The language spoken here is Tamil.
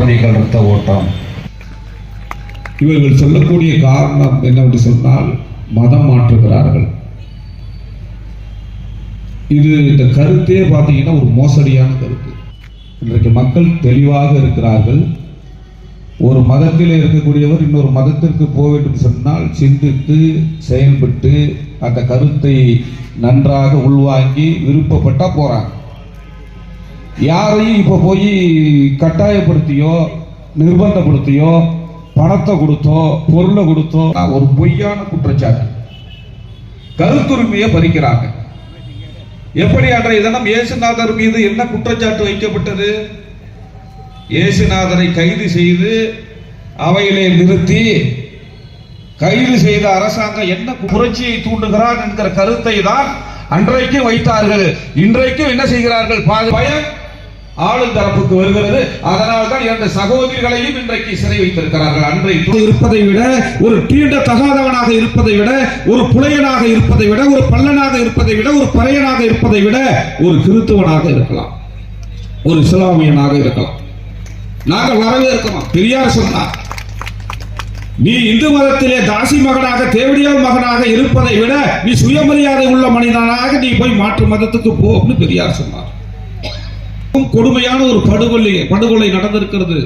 குழந்தைகள் இரத்த ஓட்டம். இவர்கள் சொல்லக்கூடிய காரணம் என்னவென்று சொன்னால் மதம் மாற்றுகிறார்கள். இது இந்த கருத்தே பார்த்தீங்கன்னா ஒரு மோசடியான கருத்து. இன்றைக்கு மக்கள் தெளிவாக இருக்கிறார்கள். ஒரு மதத்திலே இருக்கக்கூடியவர் இன்னொரு மதத்திற்கு போக வேண்டும் சொன்னால் சிந்தித்து செயல்பட்டு அந்த கருத்தை நன்றாக உள்வாங்கி விருப்பப்பட்டா போறாங்க. யாரையும் இப்ப போய் கட்டாயப்படுத்தியோ நிர்பந்தப்படுத்தியோ பணத்தை கொடுத்தோ பொருளை கொடுத்தோ ஒரு பொய்யான குற்றச்சாட்டு கருத்துரிமையை பறிக்கிறாங்க. எப்படி அன்றைய தினம் இயேசுநாதர் மீது என்ன குற்றச்சாட்டு வைக்கப்பட்டது? இயேசுநாதரை கைது செய்து அவையிலே நிறுத்தி கைது செய்த அரசாங்கம் என்ன புரட்சியை தூண்டுகிறார் என்கிற கருத்தை தான் அன்றைக்கு வைத்தார்கள். இன்றைக்கும் என்ன செய்கிறார்கள்? பயம் ஆளும் தரப்புக்கு வருகிறது. அதனால் தான் இரண்டு சகோதரிகளையும் இன்றைக்கு சிறை வைத்திருக்கிறார்கள். அன்றைக்கு இருப்பதை விட ஒரு தீண்ட தகாதவனாக இருப்பதை விட ஒரு புலையனாக இருப்பதை விட ஒரு பல்லனாக இருப்பதை விட ஒரு பறையனாக இருப்பதை விட ஒரு கிறிஸ்துவனாக இருக்கலாம், ஒரு இஸ்லாமியனாக இருக்கலாம். நாங்கள் வரவேற்கிறோம். பெரியார் சொன்னார், நீ இந்து மதத்திலே தாசி மகனாக தேவடியால் மகனாக இருப்பதை விட நீ சுயமரியாதை உள்ள மனிதனாக நீ போய் மாற்று மதத்துக்கு போன்னு பெரியார் சொன்னார். கொடுமையான ஒரு படுகொலை நடந்திருக்கிறது.